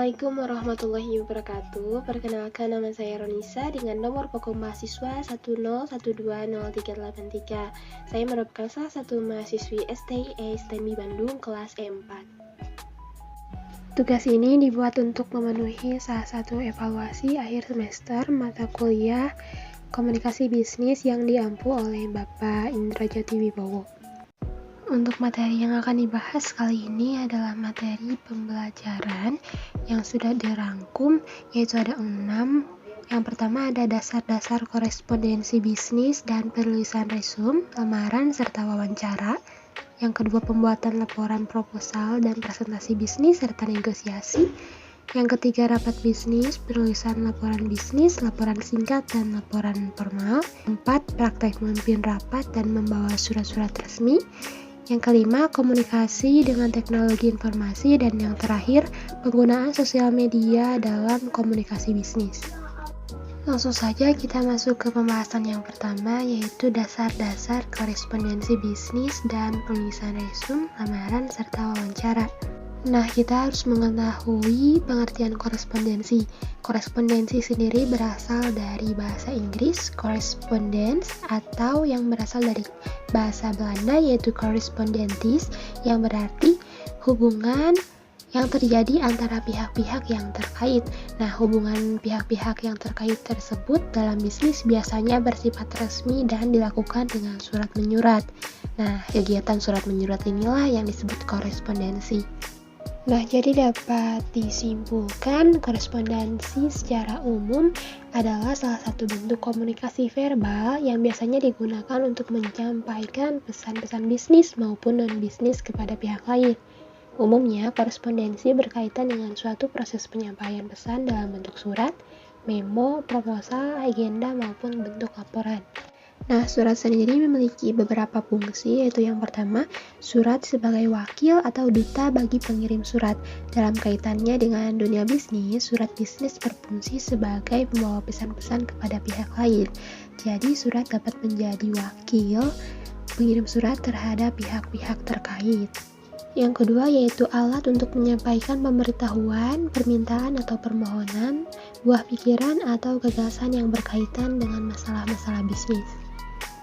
Assalamualaikum warahmatullahi wabarakatuh. Perkenalkan, nama saya Ronisa dengan nomor pokok mahasiswa 101203883. Saya merupakan salah satu mahasiswi STIE STEMI Bandung kelas E4. Tugas ini dibuat untuk memenuhi salah satu evaluasi akhir semester mata kuliah komunikasi bisnis yang diampu oleh Bapak Indrajati Wibowo. Untuk materi yang akan dibahas kali ini adalah materi pembelajaran yang sudah dirangkum, yaitu ada 6. Yang pertama ada dasar-dasar korespondensi bisnis dan penulisan resume, lamaran, serta wawancara. Yang kedua pembuatan laporan proposal dan presentasi bisnis serta negosiasi. Yang ketiga rapat bisnis, penulisan laporan bisnis, laporan singkat, dan laporan formal. 4. Praktek memimpin rapat dan membawa surat-surat resmi. Yang kelima, komunikasi dengan teknologi informasi. Dan yang terakhir, penggunaan sosial media dalam komunikasi bisnis. Langsung saja kita masuk ke pembahasan yang pertama, yaitu dasar-dasar korespondensi bisnis dan penulisan resume, lamaran, serta wawancara. Nah, kita harus mengetahui pengertian korespondensi. Korespondensi sendiri berasal dari bahasa Inggris, correspondence, atau yang berasal dari bahasa Belanda yaitu correspondentis, yang berarti hubungan yang terjadi antara pihak-pihak yang terkait. Nah, hubungan pihak-pihak yang terkait tersebut dalam bisnis biasanya bersifat resmi dan dilakukan dengan surat menyurat. Nah, kegiatan surat menyurat inilah yang disebut korespondensi. Nah, jadi dapat disimpulkan korespondensi secara umum adalah salah satu bentuk komunikasi verbal yang biasanya digunakan untuk menyampaikan pesan-pesan bisnis maupun non-bisnis kepada pihak lain. Umumnya, korespondensi berkaitan dengan suatu proses penyampaian pesan dalam bentuk surat, memo, proposal, agenda, maupun bentuk laporan. Nah, surat sendiri memiliki beberapa fungsi, yaitu yang pertama, surat sebagai wakil atau duta bagi pengirim surat. Dalam kaitannya dengan dunia bisnis, surat bisnis berfungsi sebagai pembawa pesan-pesan kepada pihak lain. Jadi, surat dapat menjadi wakil pengirim surat terhadap pihak-pihak terkait. Yang kedua yaitu alat untuk menyampaikan pemberitahuan, permintaan atau permohonan, buah pikiran atau gagasan yang berkaitan dengan masalah-masalah bisnis.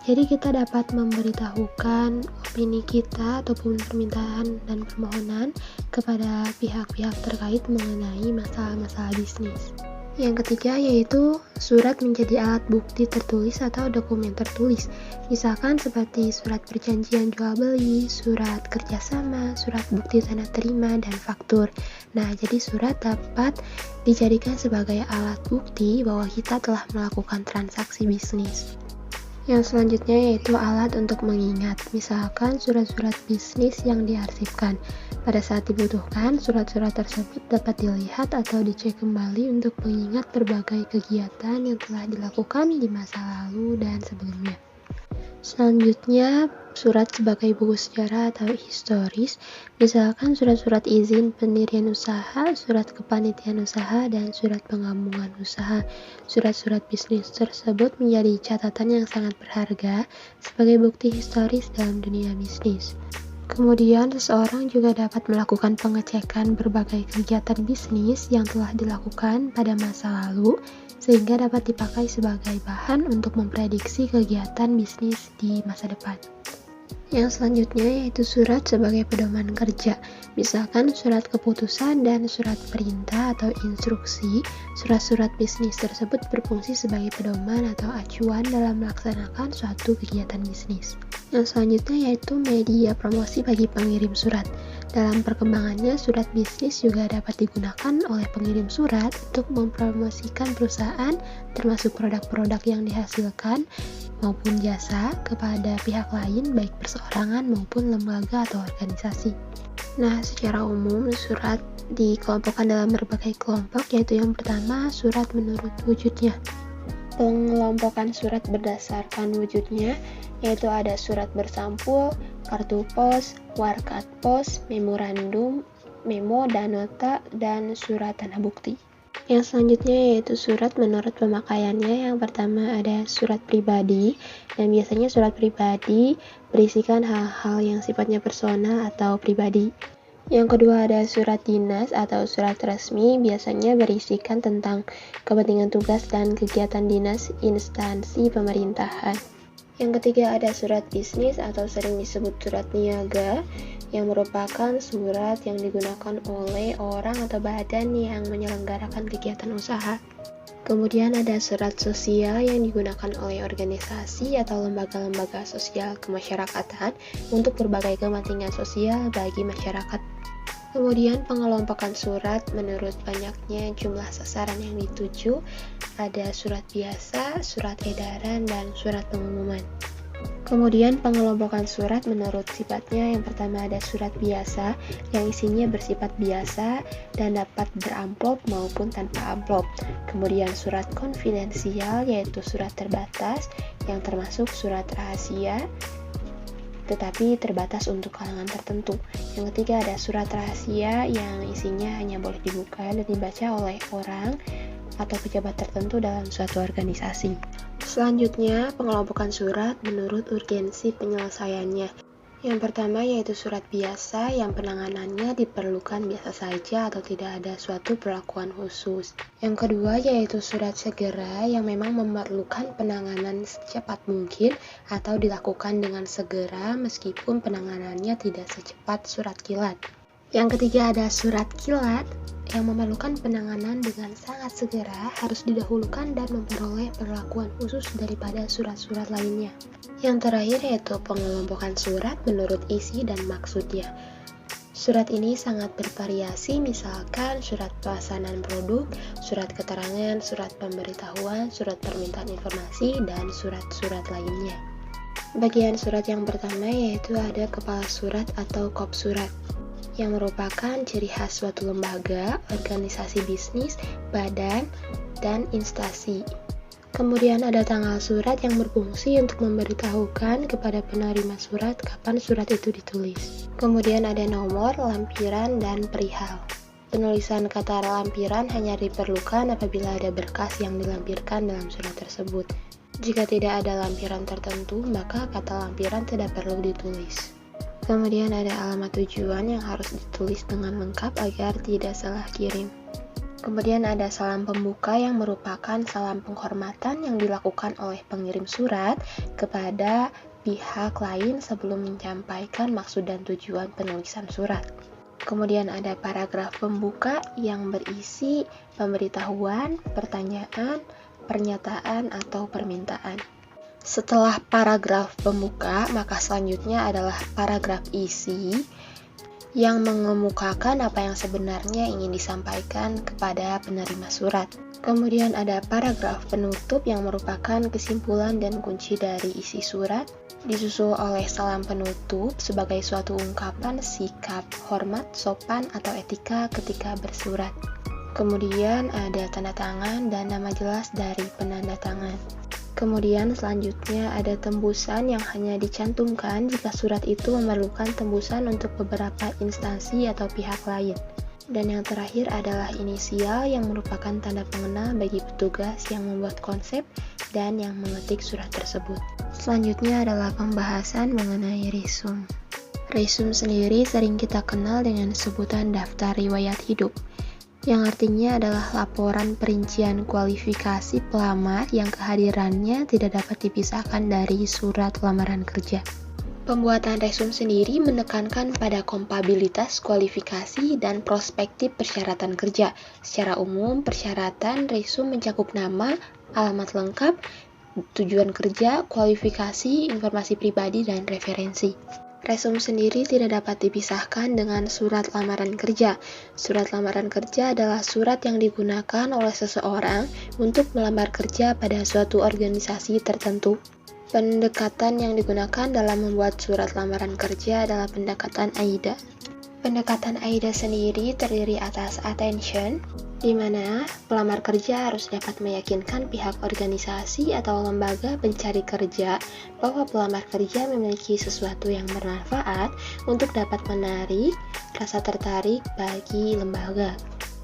Jadi kita dapat memberitahukan opini kita ataupun permintaan dan permohonan kepada pihak-pihak terkait mengenai masalah-masalah bisnis. Yang ketiga yaitu surat menjadi alat bukti tertulis atau dokumen tertulis. Misalkan seperti surat perjanjian jual beli, surat kerjasama, surat bukti tanda terima, dan faktur. Nah, jadi surat dapat dijadikan sebagai alat bukti bahwa kita telah melakukan transaksi bisnis. Yang selanjutnya yaitu alat untuk mengingat, misalkan surat-surat bisnis yang diarsipkan. Pada saat dibutuhkan, surat-surat tersebut dapat dilihat atau dicek kembali untuk mengingat berbagai kegiatan yang telah dilakukan di masa lalu dan sebelumnya. Selanjutnya, surat sebagai buku sejarah atau historis, misalkan surat-surat izin pendirian usaha, surat kepanitiaan usaha, dan surat penggabungan usaha. Surat-surat bisnis tersebut menjadi catatan yang sangat berharga sebagai bukti historis dalam dunia bisnis. Kemudian, seseorang juga dapat melakukan pengecekan berbagai kegiatan bisnis yang telah dilakukan pada masa lalu, sehingga dapat dipakai sebagai bahan untuk memprediksi kegiatan bisnis di masa depan. Yang selanjutnya yaitu surat sebagai pedoman kerja, misalkan surat keputusan dan surat perintah atau instruksi. Surat-surat bisnis tersebut berfungsi sebagai pedoman atau acuan dalam melaksanakan suatu kegiatan bisnis. Yang selanjutnya yaitu media promosi bagi pengirim surat. Dalam perkembangannya, surat bisnis juga dapat digunakan oleh pengirim surat untuk mempromosikan perusahaan, termasuk produk-produk yang dihasilkan maupun jasa kepada pihak lain, baik perseorangan maupun lembaga atau organisasi. Nah, secara umum surat dikelompokkan dalam berbagai kelompok, yaitu yang pertama surat menurut wujudnya. Pengelompokan surat berdasarkan wujudnya yaitu ada surat bersampul, kartu pos, warkat pos, memorandum, memo dan nota, dan surat tanah bukti. Yang selanjutnya yaitu surat menurut pemakaiannya. Yang pertama ada surat pribadi, dan biasanya surat pribadi berisikan hal-hal yang sifatnya personal atau pribadi. Yang kedua ada surat dinas atau surat resmi, biasanya berisikan tentang kepentingan tugas dan kegiatan dinas instansi pemerintahan. Yang ketiga ada surat bisnis atau sering disebut surat niaga, yang merupakan surat yang digunakan oleh orang atau badan yang menyelenggarakan kegiatan usaha. Kemudian ada surat sosial yang digunakan oleh organisasi atau lembaga-lembaga sosial kemasyarakatan untuk berbagai kepentingan sosial bagi masyarakat. Kemudian pengelompokan surat menurut banyaknya jumlah sasaran yang dituju, ada surat biasa, surat edaran, dan surat pengumuman. Kemudian pengelompokan surat menurut sifatnya, yang pertama ada surat biasa yang isinya bersifat biasa dan dapat beramplop maupun tanpa amplop. Kemudian surat konfidensial yaitu surat terbatas yang termasuk surat rahasia tetapi terbatas untuk kalangan tertentu. Yang ketiga ada surat rahasia yang isinya hanya boleh dibuka dan dibaca oleh orang atau pejabat tertentu dalam suatu organisasi. Selanjutnya, pengelompokan surat menurut urgensi penyelesaiannya. Yang pertama yaitu surat biasa yang penanganannya diperlukan biasa saja atau tidak ada suatu perlakuan khusus. Yang kedua yaitu surat segera yang memang memerlukan penanganan secepat mungkin atau dilakukan dengan segera meskipun penanganannya tidak secepat surat kilat. Yang ketiga ada surat kilat yang memerlukan penanganan dengan sangat segera, harus didahulukan dan memperoleh perlakuan khusus daripada surat-surat lainnya. Yang terakhir yaitu pengelompokan surat menurut isi dan maksudnya. Surat ini sangat bervariasi, misalkan surat pesanan produk, surat keterangan, surat pemberitahuan, surat permintaan informasi, dan surat-surat lainnya. Bagian surat yang pertama yaitu ada kepala surat atau kop surat, yang merupakan ciri khas suatu lembaga, organisasi bisnis, badan, dan instansi. Kemudian ada tanggal surat yang berfungsi untuk memberitahukan kepada penerima surat kapan surat itu ditulis. Kemudian ada nomor, lampiran, dan perihal. Penulisan kata lampiran hanya diperlukan apabila ada berkas yang dilampirkan dalam surat tersebut. Jika tidak ada lampiran tertentu, maka kata lampiran tidak perlu ditulis. Kemudian ada alamat tujuan yang harus ditulis dengan lengkap agar tidak salah kirim. Kemudian ada salam pembuka yang merupakan salam penghormatan yang dilakukan oleh pengirim surat kepada pihak lain sebelum menyampaikan maksud dan tujuan penulisan surat. Kemudian ada paragraf pembuka yang berisi pemberitahuan, pertanyaan, pernyataan, atau permintaan. Setelah paragraf pembuka, maka selanjutnya adalah paragraf isi yang mengemukakan apa yang sebenarnya ingin disampaikan kepada penerima surat. Kemudian ada paragraf penutup yang merupakan kesimpulan dan kunci dari isi surat, disusul oleh salam penutup sebagai suatu ungkapan sikap hormat, sopan, atau etika ketika bersurat. Kemudian ada tanda tangan dan nama jelas dari penanda tangan. Kemudian selanjutnya ada tembusan yang hanya dicantumkan jika surat itu memerlukan tembusan untuk beberapa instansi atau pihak lain. Dan yang terakhir adalah inisial yang merupakan tanda pengenal bagi petugas yang membuat konsep dan yang mengetik surat tersebut. Selanjutnya adalah pembahasan mengenai resume. Resume sendiri sering kita kenal dengan sebutan daftar riwayat hidup, yang artinya adalah laporan perincian kualifikasi pelamar yang kehadirannya tidak dapat dipisahkan dari surat lamaran kerja. Pembuatan resume sendiri menekankan pada kompabilitas kualifikasi dan prospektif persyaratan kerja. Secara umum, persyaratan resume mencakup nama, alamat lengkap, tujuan kerja, kualifikasi, informasi pribadi, dan referensi. Resume sendiri tidak dapat dipisahkan dengan surat lamaran kerja. Surat lamaran kerja adalah surat yang digunakan oleh seseorang untuk melamar kerja pada suatu organisasi tertentu. Pendekatan yang digunakan dalam membuat surat lamaran kerja adalah pendekatan AIDA. Pendekatan AIDA sendiri terdiri atas attention, di mana pelamar kerja harus dapat meyakinkan pihak organisasi atau lembaga pencari kerja bahwa pelamar kerja memiliki sesuatu yang bermanfaat untuk dapat menarik rasa tertarik bagi lembaga.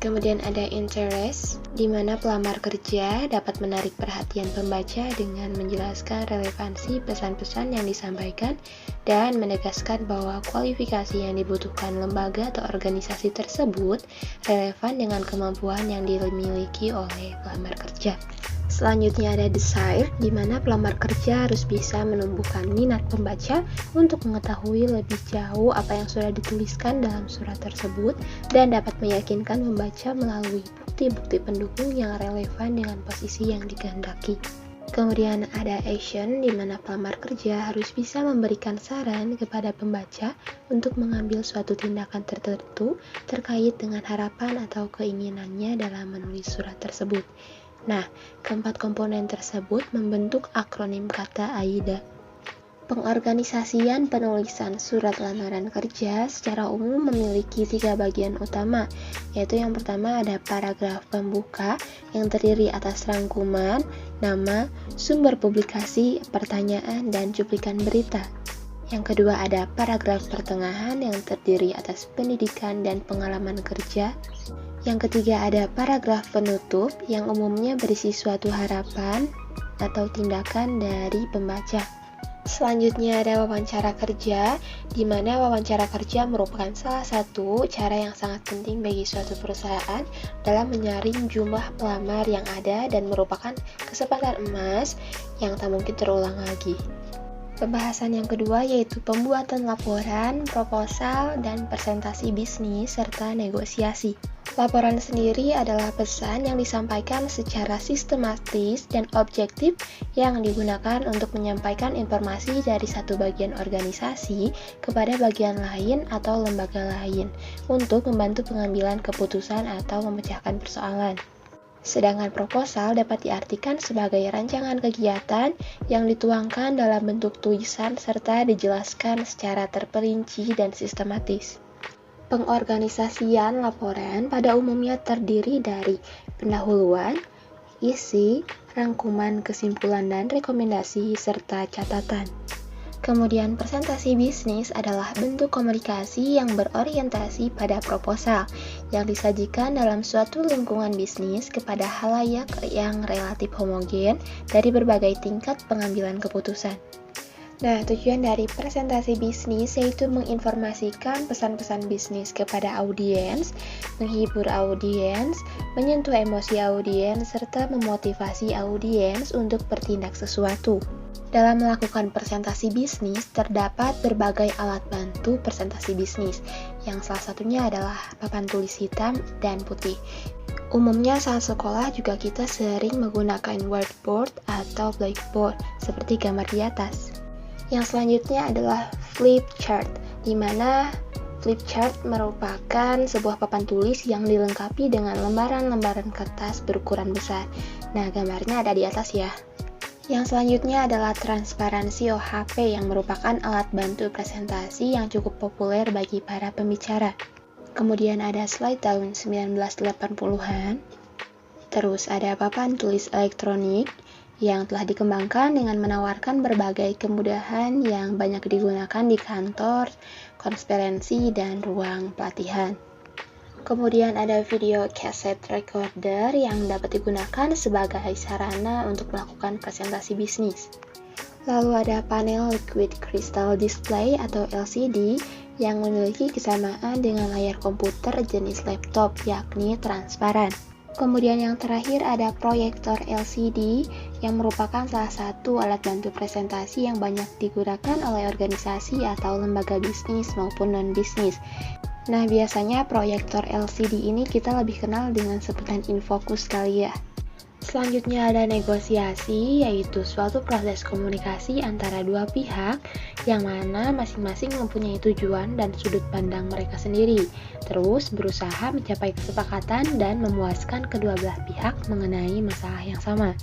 Kemudian ada interest, di mana pelamar kerja dapat menarik perhatian pembaca dengan menjelaskan relevansi pesan-pesan yang disampaikan dan menegaskan bahwa kualifikasi yang dibutuhkan lembaga atau organisasi tersebut relevan dengan kemampuan yang dimiliki oleh pelamar kerja. Selanjutnya ada desire, di mana pelamar kerja harus bisa menumbuhkan minat pembaca untuk mengetahui lebih jauh apa yang sudah dituliskan dalam surat tersebut dan dapat meyakinkan pembaca melalui bukti-bukti pendukung yang relevan dengan posisi yang dikehendaki. Kemudian ada action, di mana pelamar kerja harus bisa memberikan saran kepada pembaca untuk mengambil suatu tindakan tertentu terkait dengan harapan atau keinginannya dalam menulis surat tersebut. Nah, keempat komponen tersebut membentuk akronim kata AIDA. Pengorganisasian penulisan surat lamaran kerja secara umum memiliki 3 bagian utama, yaitu yang pertama ada paragraf pembuka yang terdiri atas rangkuman, nama, sumber publikasi, pertanyaan, dan cuplikan berita. Yang kedua ada paragraf pertengahan yang terdiri atas pendidikan dan pengalaman kerja. Yang ketiga ada paragraf penutup yang umumnya berisi suatu harapan atau tindakan dari pembaca. Selanjutnya ada wawancara kerja, di mana wawancara kerja merupakan salah satu cara yang sangat penting bagi suatu perusahaan dalam menyaring jumlah pelamar yang ada dan merupakan kesempatan emas yang tak mungkin terulang lagi. Pembahasan yang kedua yaitu pembuatan laporan, proposal, dan presentasi bisnis serta negosiasi. Laporan sendiri adalah pesan yang disampaikan secara sistematis dan objektif yang digunakan untuk menyampaikan informasi dari satu bagian organisasi kepada bagian lain atau lembaga lain untuk membantu pengambilan keputusan atau memecahkan persoalan. Sedangkan proposal dapat diartikan sebagai rancangan kegiatan yang dituangkan dalam bentuk tulisan serta dijelaskan secara terperinci dan sistematis. Pengorganisasian laporan pada umumnya terdiri dari pendahuluan, isi, rangkuman, kesimpulan, dan rekomendasi, serta catatan. Kemudian presentasi bisnis adalah bentuk komunikasi yang berorientasi pada proposal yang disajikan dalam suatu lingkungan bisnis kepada khalayak yang relatif homogen dari berbagai tingkat pengambilan keputusan. Nah, tujuan dari presentasi bisnis yaitu menginformasikan pesan-pesan bisnis kepada audiens, menghibur audiens, menyentuh emosi audiens, serta memotivasi audiens untuk bertindak sesuatu. Dalam melakukan presentasi bisnis, terdapat berbagai alat bantu presentasi bisnis, yang salah satunya adalah papan tulis hitam dan putih. Umumnya saat sekolah juga kita sering menggunakan whiteboard atau blackboard, seperti gambar di atas. Yang selanjutnya adalah flip chart, di mana flip chart merupakan sebuah papan tulis yang dilengkapi dengan lembaran-lembaran kertas berukuran besar. Nah, gambarnya ada di atas ya. Yang selanjutnya adalah transparansi OHP yang merupakan alat bantu presentasi yang cukup populer bagi para pembicara. Kemudian ada slide tahun 1980-an. Terus ada papan tulis elektronik yang telah dikembangkan dengan menawarkan berbagai kemudahan yang banyak digunakan di kantor, konferensi, dan ruang pelatihan. Kemudian ada video cassette recorder yang dapat digunakan sebagai sarana untuk melakukan presentasi bisnis. Lalu ada panel liquid crystal display atau LCD yang memiliki kesamaan dengan layar komputer jenis laptop, yakni transparan. Kemudian yang terakhir ada proyektor LCD yang merupakan salah satu alat bantu presentasi yang banyak digunakan oleh organisasi atau lembaga bisnis maupun non-bisnis. Nah, biasanya proyektor LCD ini kita lebih kenal dengan sebutan infocus kali ya. Selanjutnya ada negosiasi, yaitu suatu proses komunikasi antara dua pihak yang mana masing-masing mempunyai tujuan dan sudut pandang mereka sendiri, terus berusaha mencapai kesepakatan dan memuaskan kedua belah pihak mengenai masalah yang sama.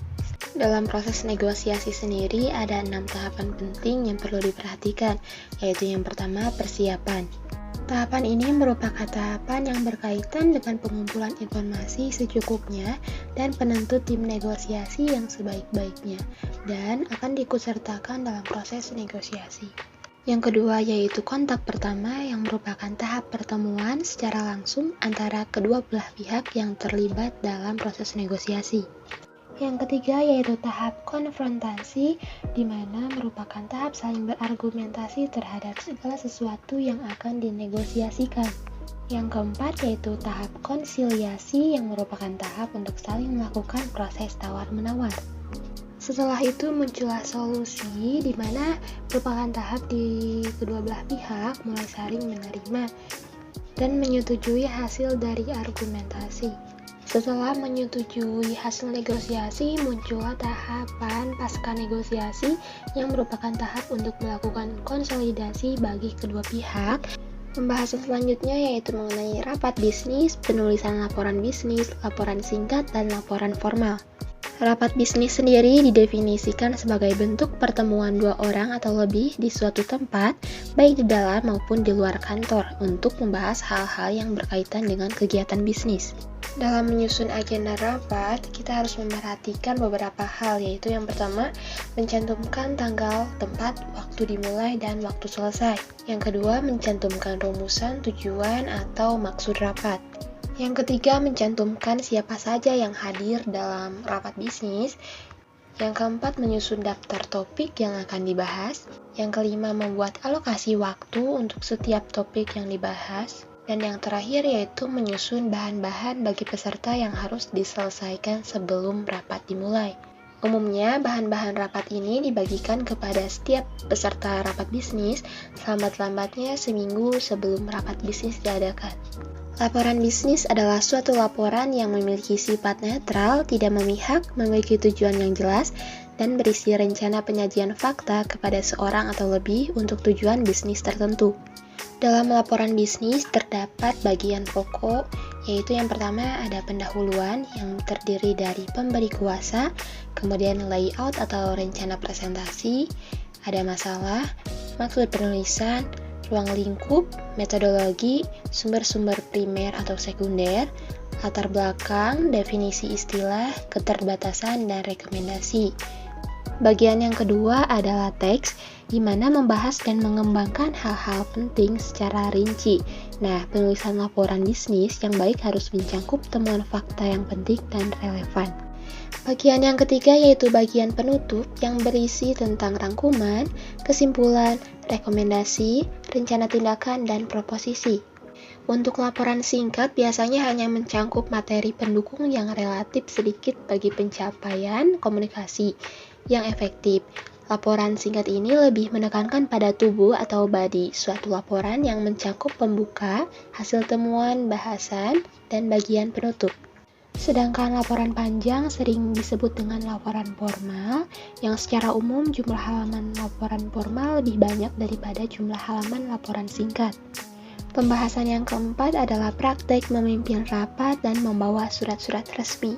Dalam proses negosiasi sendiri ada 6 tahapan penting yang perlu diperhatikan, yaitu yang pertama persiapan. Tahapan ini merupakan tahapan yang berkaitan dengan pengumpulan informasi secukupnya dan penentu tim negosiasi yang sebaik-baiknya, dan akan diikutsertakan dalam proses negosiasi. Yang kedua yaitu kontak pertama yang merupakan tahap pertemuan secara langsung antara kedua belah pihak yang terlibat dalam proses negosiasi. Yang ketiga yaitu tahap konfrontasi, di mana merupakan tahap saling berargumentasi terhadap segala sesuatu yang akan dinegosiasikan. Yang keempat yaitu tahap konsiliasi, yang merupakan tahap untuk saling melakukan proses tawar-menawar. Setelah itu muncullah solusi, di mana merupakan tahap di kedua belah pihak mulai saling menerima dan menyetujui hasil dari argumentasi. Setelah menyetujui hasil negosiasi, muncullah tahapan pasca negosiasi yang merupakan tahap untuk melakukan konsolidasi bagi kedua pihak. Pembahasan selanjutnya yaitu mengenai rapat bisnis, penulisan laporan bisnis, laporan singkat, dan laporan formal. Rapat bisnis sendiri didefinisikan sebagai bentuk pertemuan dua orang atau lebih di suatu tempat, baik di dalam maupun di luar kantor, untuk membahas hal-hal yang berkaitan dengan kegiatan bisnis. Dalam menyusun agenda rapat, kita harus memperhatikan beberapa hal, yaitu yang pertama, mencantumkan tanggal, tempat, waktu dimulai, dan waktu selesai. Yang kedua, mencantumkan rumusan, tujuan, atau maksud rapat. Yang ketiga, mencantumkan siapa saja yang hadir dalam rapat bisnis. Yang keempat, menyusun daftar topik yang akan dibahas. Yang kelima, membuat alokasi waktu untuk setiap topik yang dibahas. Dan yang terakhir yaitu menyusun bahan-bahan bagi peserta yang harus diselesaikan sebelum rapat dimulai. Umumnya, bahan-bahan rapat ini dibagikan kepada setiap peserta rapat bisnis selambat-lambatnya seminggu sebelum rapat bisnis diadakan. Laporan bisnis adalah suatu laporan yang memiliki sifat netral, tidak memihak, memiliki tujuan yang jelas, dan berisi rencana penyajian fakta kepada seorang atau lebih untuk tujuan bisnis tertentu. Dalam laporan bisnis terdapat bagian pokok, yaitu yang pertama ada pendahuluan yang terdiri dari pemberi kuasa, kemudian layout atau rencana presentasi, ada masalah, maksud penulisan, ruang lingkup, metodologi, sumber-sumber primer atau sekunder, latar belakang, definisi istilah, keterbatasan, dan rekomendasi. Bagian yang kedua adalah teks, di mana membahas dan mengembangkan hal-hal penting secara rinci. Nah, penulisan laporan bisnis yang baik harus mencakup temuan fakta yang penting dan relevan. Bagian yang ketiga yaitu bagian penutup yang berisi tentang rangkuman, kesimpulan, rekomendasi, rencana tindakan, dan proposisi. Untuk laporan singkat biasanya hanya mencakup materi pendukung yang relatif sedikit bagi pencapaian komunikasi yang efektif. Laporan singkat ini lebih menekankan pada tubuh atau body suatu laporan yang mencakup pembuka, hasil temuan, bahasan, dan bagian penutup. Sedangkan laporan panjang sering disebut dengan laporan formal, yang secara umum jumlah halaman laporan formal lebih banyak daripada jumlah halaman laporan singkat. Pembahasan yang keempat adalah praktek memimpin rapat dan membawa surat-surat resmi.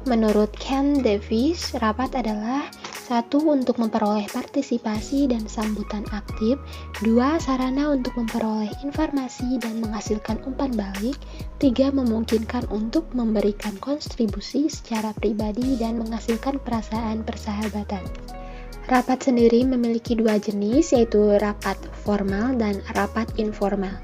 Menurut Ken Davis, rapat adalah 1. Untuk memperoleh partisipasi dan sambutan aktif. 2. Sarana untuk memperoleh informasi dan menghasilkan umpan balik. 3. Memungkinkan untuk memberikan kontribusi secara pribadi dan menghasilkan perasaan persahabatan. Rapat sendiri memiliki 2 jenis, yaitu rapat formal dan rapat informal.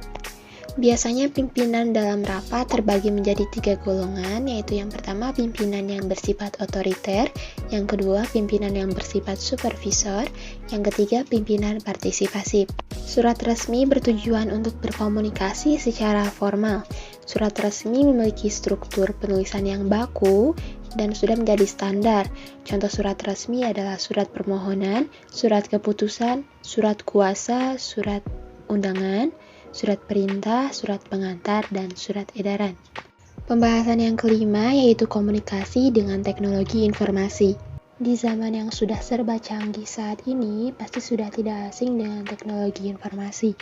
Biasanya pimpinan dalam rapat terbagi menjadi 3 golongan, yaitu yang pertama pimpinan yang bersifat otoriter, yang kedua pimpinan yang bersifat supervisor, yang ketiga pimpinan partisipasif. Surat resmi bertujuan untuk berkomunikasi secara formal. Surat resmi memiliki struktur penulisan yang baku dan sudah menjadi standar. Contoh surat resmi adalah surat permohonan, surat keputusan, surat kuasa, surat undangan, surat perintah, surat pengantar, dan surat edaran. Pembahasan yang kelima yaitu komunikasi dengan teknologi informasi. Di zaman yang sudah serba canggih saat ini, pasti sudah tidak asing dengan teknologi informasi.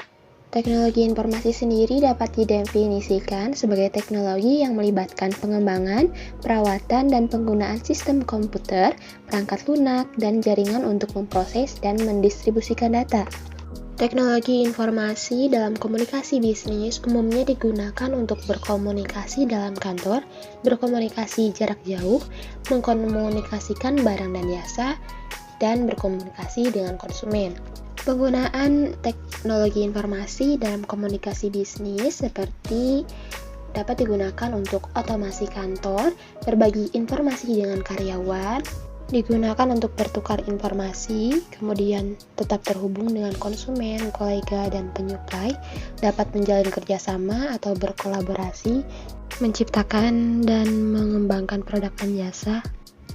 Teknologi informasi sendiri dapat didefinisikan sebagai teknologi yang melibatkan pengembangan, perawatan, dan penggunaan sistem komputer, perangkat lunak, dan jaringan untuk memproses dan mendistribusikan data. Teknologi informasi dalam komunikasi bisnis umumnya digunakan untuk berkomunikasi dalam kantor, berkomunikasi jarak jauh, mengkomunikasikan barang dan jasa, dan berkomunikasi dengan konsumen. Penggunaan teknologi informasi dalam komunikasi bisnis seperti dapat digunakan untuk otomasi kantor, berbagi informasi dengan karyawan, digunakan untuk bertukar informasi, kemudian tetap terhubung dengan konsumen, kolega, dan penyuplai, dapat menjalin kerjasama atau berkolaborasi, menciptakan dan mengembangkan produk dan jasa,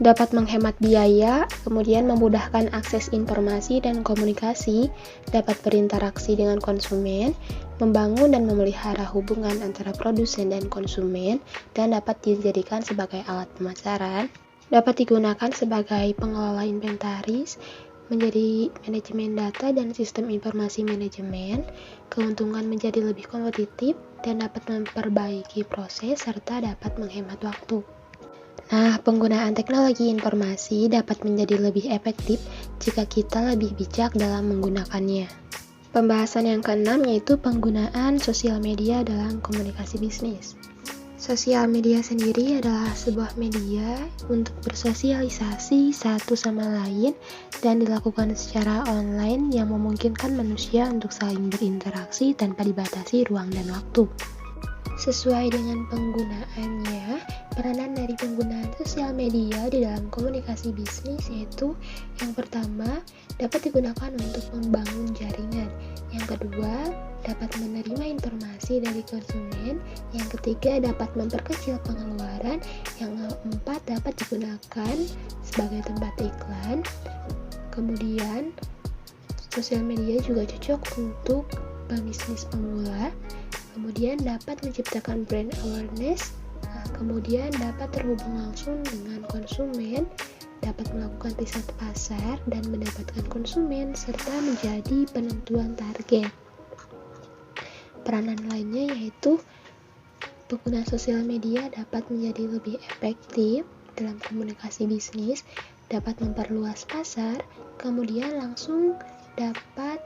dapat menghemat biaya, kemudian memudahkan akses informasi dan komunikasi, dapat berinteraksi dengan konsumen, membangun dan memelihara hubungan antara produsen dan konsumen, dan dapat dijadikan sebagai alat pemasaran, dapat digunakan sebagai pengelola inventaris, menjadi manajemen data dan sistem informasi manajemen, keuntungan menjadi lebih kompetitif, dan dapat memperbaiki proses serta dapat menghemat waktu. Nah, penggunaan teknologi informasi dapat menjadi lebih efektif jika kita lebih bijak dalam menggunakannya. Pembahasan yang keenam yaitu penggunaan sosial media dalam komunikasi bisnis. Sosial media sendiri adalah sebuah media untuk bersosialisasi satu sama lain dan dilakukan secara online yang memungkinkan manusia untuk saling berinteraksi tanpa dibatasi ruang dan waktu. Sesuai dengan penggunaannya, peranan dari penggunaan sosial media di dalam komunikasi bisnis yaitu yang pertama, dapat digunakan untuk membangun jaringan. Yang kedua, dapat menerima informasi dari konsumen. Yang ketiga, dapat memperkecil pengeluaran. Yang keempat, dapat digunakan sebagai tempat iklan. Kemudian, sosial media juga cocok untuk pebisnis pemula. Kemudian dapat menciptakan brand awareness, kemudian dapat terhubung langsung dengan konsumen, dapat melakukan riset pasar dan mendapatkan konsumen, serta menjadi penentuan target. Peranan lainnya yaitu pengguna sosial media dapat menjadi lebih efektif dalam komunikasi bisnis, dapat memperluas pasar, kemudian langsung dapat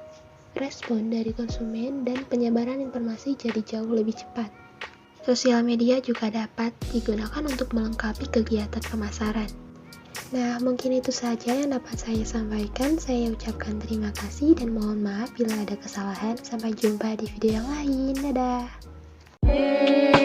respon dari konsumen dan penyebaran informasi jadi jauh lebih cepat. Sosial media juga dapat digunakan untuk melengkapi kegiatan pemasaran. Nah, mungkin itu saja yang dapat saya sampaikan. Saya ucapkan terima kasih dan mohon maaf bila ada kesalahan. Sampai jumpa di video yang lain. Dadah!